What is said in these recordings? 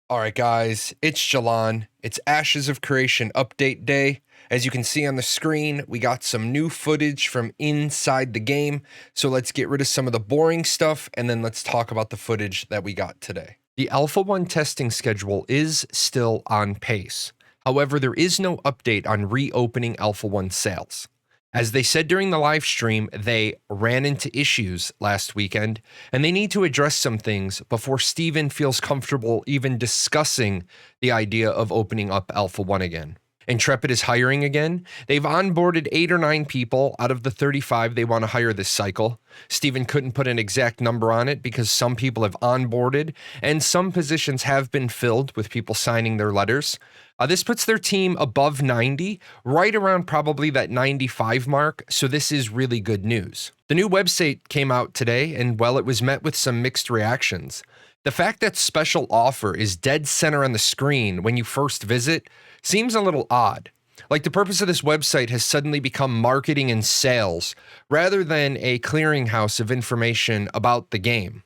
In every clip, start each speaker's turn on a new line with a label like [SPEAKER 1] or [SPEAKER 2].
[SPEAKER 1] Alright guys, it's Jahlon. It's Ashes of Creation update day. As you can see on the screen, we got some new footage from inside the game. So let's get rid of some of the boring stuff and then let's talk about the footage that we got today. The Alpha 1 testing schedule is still on pace. However, there is no update on reopening Alpha 1 sales. As they said during the live stream, they ran into issues last weekend, and they need to address some things before Steven feels comfortable even discussing the idea of opening up Alpha 1 again. Intrepid is hiring again. They've onboarded 8 or 9 people out of the 35 they want to hire this cycle. Steven couldn't put an exact number on it because some people have onboarded and some positions have been filled with people signing their letters. This puts their team above 90, right around probably that 95 mark, so this is really good news. The new website came out today, and well, it was met with some mixed reactions. The fact that special offer is dead center on the screen when you first visit seems a little odd. Like the purpose of this website has suddenly become marketing and sales rather than a clearinghouse of information about the game.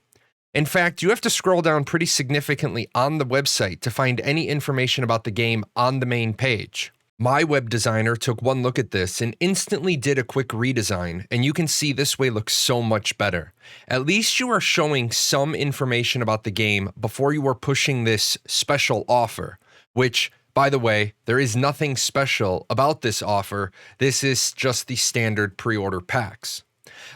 [SPEAKER 1] In fact, you have to scroll down pretty significantly on the website to find any information about the game on the main page. My web designer took one look at this and instantly did a quick redesign, and you can see this way looks so much better. At least you are showing some information about the game before you are pushing this special offer, which, by the way, there is nothing special about this offer. This is just the standard pre-order packs.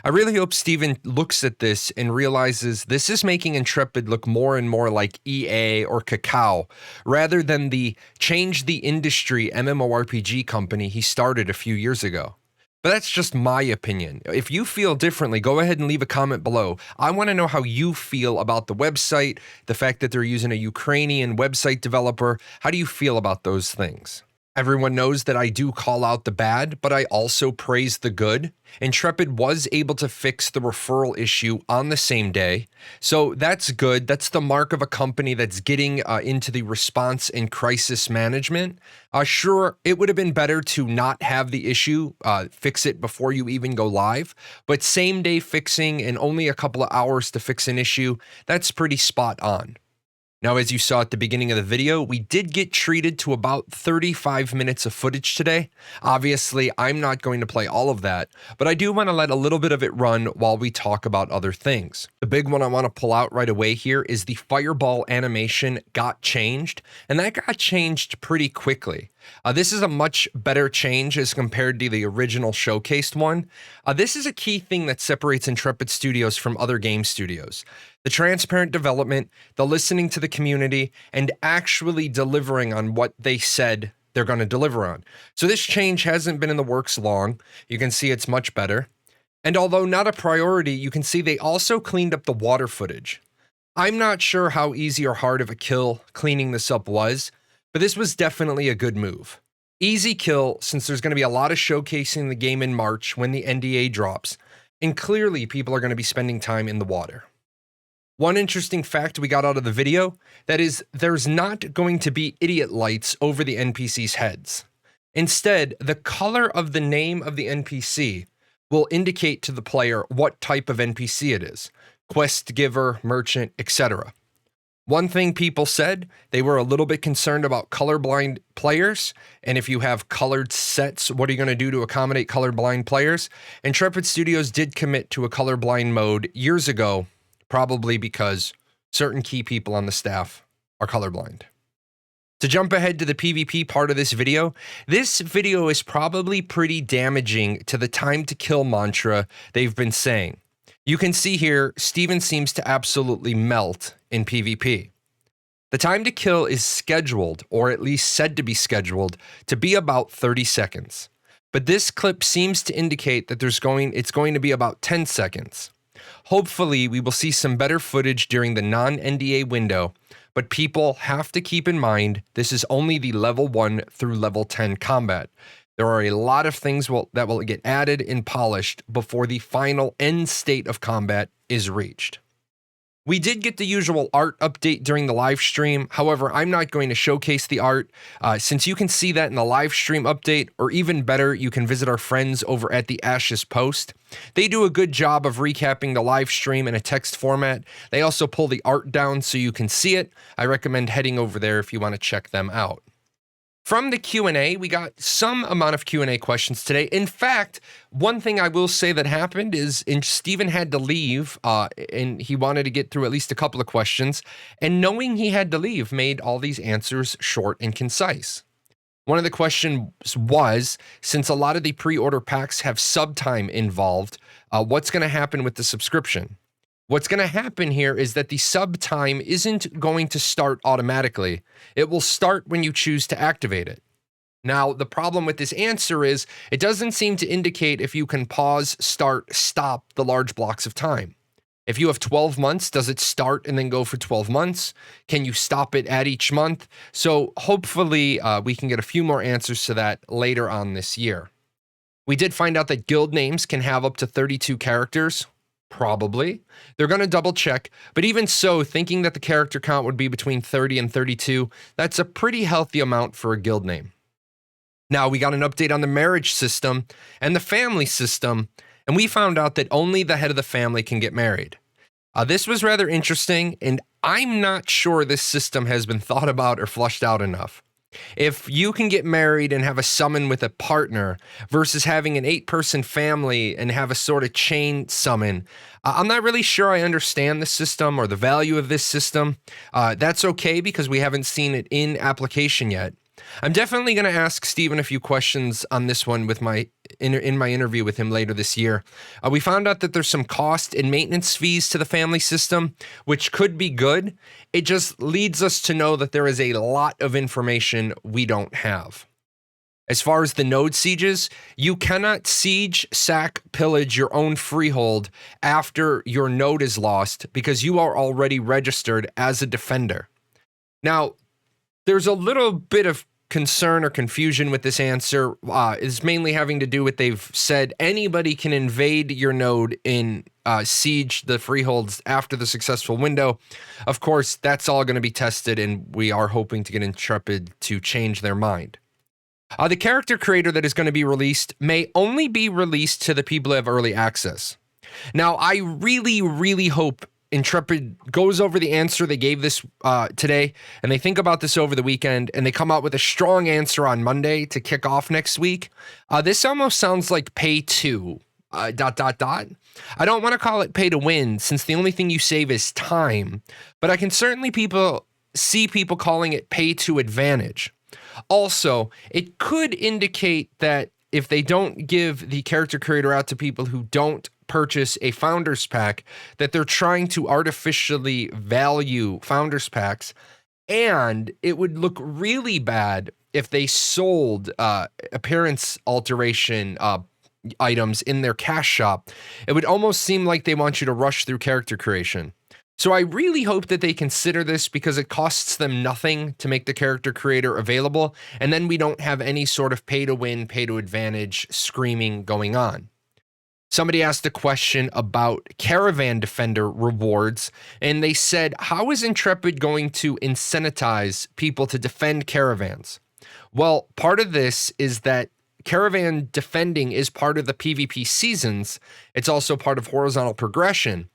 [SPEAKER 1] I really hope Steven looks at this and realizes this is making Intrepid look more and more like EA or Kakao, rather than the change the industry MMORPG company he started a few years ago. But that's just my opinion. If you feel differently, go ahead and leave a comment below. I want to know how you feel about the website, the fact that they're using a Ukrainian website developer. How do you feel about those things? Everyone knows that I do call out the bad, but I also praise the good. Intrepid was able to fix the referral issue on the same day, so that's good. That's the mark of a company that's getting into the response and crisis management. Sure, it would have been better to not have the issue, fix it before you even go live, but same day fixing and only a couple of hours to fix an issue, that's pretty spot on. Now, as you saw at the beginning of the video, we did get treated to about 35 minutes of footage today. Obviously, I'm not going to play all of that, but I do want to let a little bit of it run while we talk about other things. The big one I want to pull out right away here is the fireball animation got changed, and that got changed pretty quickly. This is a much better change as compared to the original showcased one. This is a key thing that separates Intrepid Studios from other game studios. The transparent development, the listening to the community, and actually delivering on what they said they're going to deliver on. So this change hasn't been in the works long. You can see it's much better. And although not a priority, you can see they also cleaned up the water footage. I'm not sure how easy or hard of a kill cleaning this up was, but this was definitely a good move. Easy kill, since there's going to be a lot of showcasing the game in March when the NDA drops, and clearly people are going to be spending time in the water. One interesting fact we got out of the video, that is, there's not going to be idiot lights over the NPCs' heads. Instead, the color of the name of the NPC will indicate to the player what type of NPC it is, quest giver, merchant, etc. One thing people said, they were a little bit concerned about colorblind players, and if you have colored sets, what are you going to do to accommodate colorblind players? Intrepid Studios did commit to a colorblind mode years ago, probably because certain key people on the staff are colorblind. To jump ahead to the PvP part of this video is probably pretty damaging to the time to kill mantra they've been saying. You can see here, Steven seems to absolutely melt in PvP. The time to kill is scheduled, or at least said to be scheduled, to be about 30 seconds. But this clip seems to indicate that it's going to be about 10 seconds. Hopefully, we will see some better footage during the non-NDA window, but people have to keep in mind this is only the level 1 through level 10 combat. There are a lot of things that will get added and polished before the final end state of combat is reached. We did get the usual art update during the live stream. However, I'm not going to showcase the art since you can see that in the live stream update, or even better, you can visit our friends over at the Ashes post. They do a good job of recapping the live stream in a text format. They also pull the art down so you can see it. I recommend heading over there if you want to check them out. From the Q&A, we got some amount of Q&A questions today. In fact, one thing I will say that happened is Steven had to leave, and he wanted to get through at least a couple of questions, and knowing he had to leave made all these answers short and concise. One of the questions was, since a lot of the pre-order packs have sub time involved, what's going to happen with the subscription? What's going to happen here is that the sub time isn't going to start automatically. It will start when you choose to activate it. Now, the problem with this answer is it doesn't seem to indicate if you can pause, start, stop the large blocks of time. If you have 12 months, does it start and then go for 12 months? Can you stop it at each month? So hopefully we can get a few more answers to that later on this year. We did find out that guild names can have up to 32 characters. Probably. They're going to double check, but even so, thinking that the character count would be between 30 and 32, that's a pretty healthy amount for a guild name. Now, we got an update on the marriage system and the family system, and we found out that only the head of the family can get married. This was rather interesting, and I'm not sure this system has been thought about or flushed out enough. If you can get married and have a summon with a partner versus having an 8-person family and have a sort of chain summon, I'm not really sure I understand the system or the value of this system. That's okay because we haven't seen it in application yet. I'm definitely going to ask Steven a few questions on this one with in my interview with him later this year. We found out that there's some cost and maintenance fees to the family system, which could be good. It just leads us to know that there is a lot of information we don't have. As far as the node sieges, you cannot siege, sack, pillage your own freehold after your node is lost because you are already registered as a defender. Now, there's a little bit of concern or confusion with this answer. Is mainly having to do with they've said anybody can invade your node and siege the freeholds after the successful window. Of course, that's all going to be tested, and we are hoping to get Intrepid to change their mind. The character creator that is going to be released may only be released to the people who have early access. Now, I really, really hope Intrepid goes over the answer they gave this today, and they think about this over the weekend, and they come out with a strong answer on Monday to kick off next week. This almost sounds like pay to, ... I don't want to call it pay to win, since the only thing you save is time, but I can certainly see people calling it pay to advantage. Also, it could indicate that if they don't give the character creator out to people who don't purchase a founders pack, that they're trying to artificially value founders packs, and it would look really bad if they sold appearance alteration items in their cash shop. It would almost seem like they want you to rush through character creation. So I really hope that they consider this, because it costs them nothing to make the character creator available, and then we don't have any sort of pay to win, pay to advantage screaming going on. Somebody asked a question about Caravan Defender rewards, and they said, how is Intrepid going to incentivize people to defend caravans? Well, part of this is that caravan defending is part of the PvP seasons. It's also part of horizontal progression.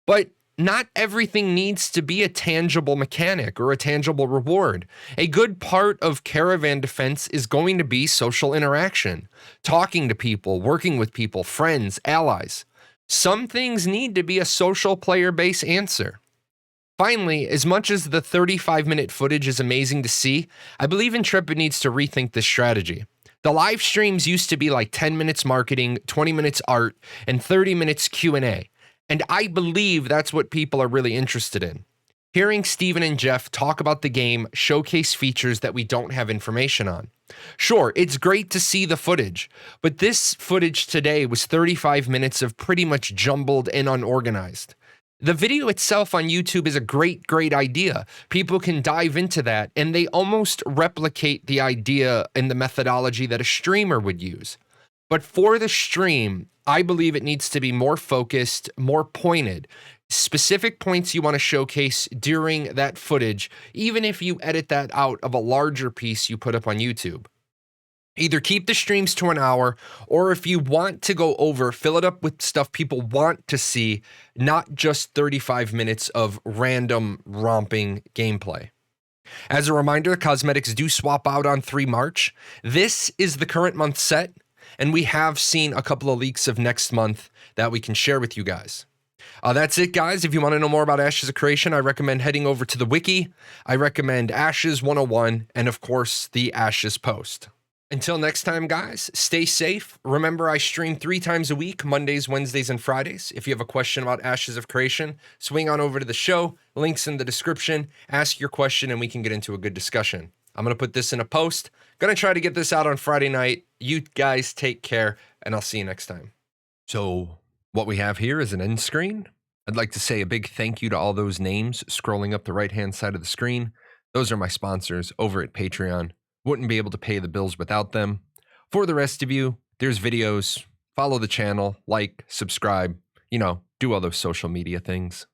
[SPEAKER 1] But not everything needs to be a tangible mechanic or a tangible reward. A good part of caravan defense is going to be social interaction, talking to people, working with people, friends, allies. Some things need to be a social player-based answer. Finally, as much as the 35-minute footage is amazing to see, I believe Intrepid needs to rethink this strategy. The live streams used to be like 10 minutes marketing, 20 minutes art, and 30 minutes Q&A. And I believe that's what people are really interested in. Hearing Steven and Jeff talk about the game showcase features that we don't have information on. Sure, it's great to see the footage, but this footage today was 35 minutes of pretty much jumbled and unorganized. The video itself on YouTube is a great idea. People can dive into that, and they almost replicate the idea and the methodology that a streamer would use. But for the stream, I believe it needs to be more focused, more pointed. specific points you want to showcase during that footage, even if you edit that out of a larger piece you put up on YouTube. Either keep the streams to an hour, or if you want to go over, fill it up with stuff people want to see, not just 35 minutes of random romping gameplay. As a reminder, cosmetics do swap out on 3 March. This is the current month set, and we have seen a couple of leaks of next month that we can share with you guys. That's it, guys. If you want to know more about Ashes of Creation, I recommend heading over to the wiki. I recommend Ashes 101 and, of course, the Ashes post. Until next time, guys, stay safe. Remember, I stream 3 times a week, Mondays, Wednesdays, and Fridays. If you have a question about Ashes of Creation, swing on over to the show. Links in the description. Ask your question, and we can get into a good discussion. I'm going to put this in a post. Going to try to get this out on Friday night. You guys take care, and I'll see you next time. So what we have here is an end screen. I'd like to say a big thank you to all those names scrolling up the right-hand side of the screen. Those are my sponsors over at Patreon. Wouldn't be able to pay the bills without them. For the rest of you, there's videos. Follow the channel, like, subscribe, do all those social media things.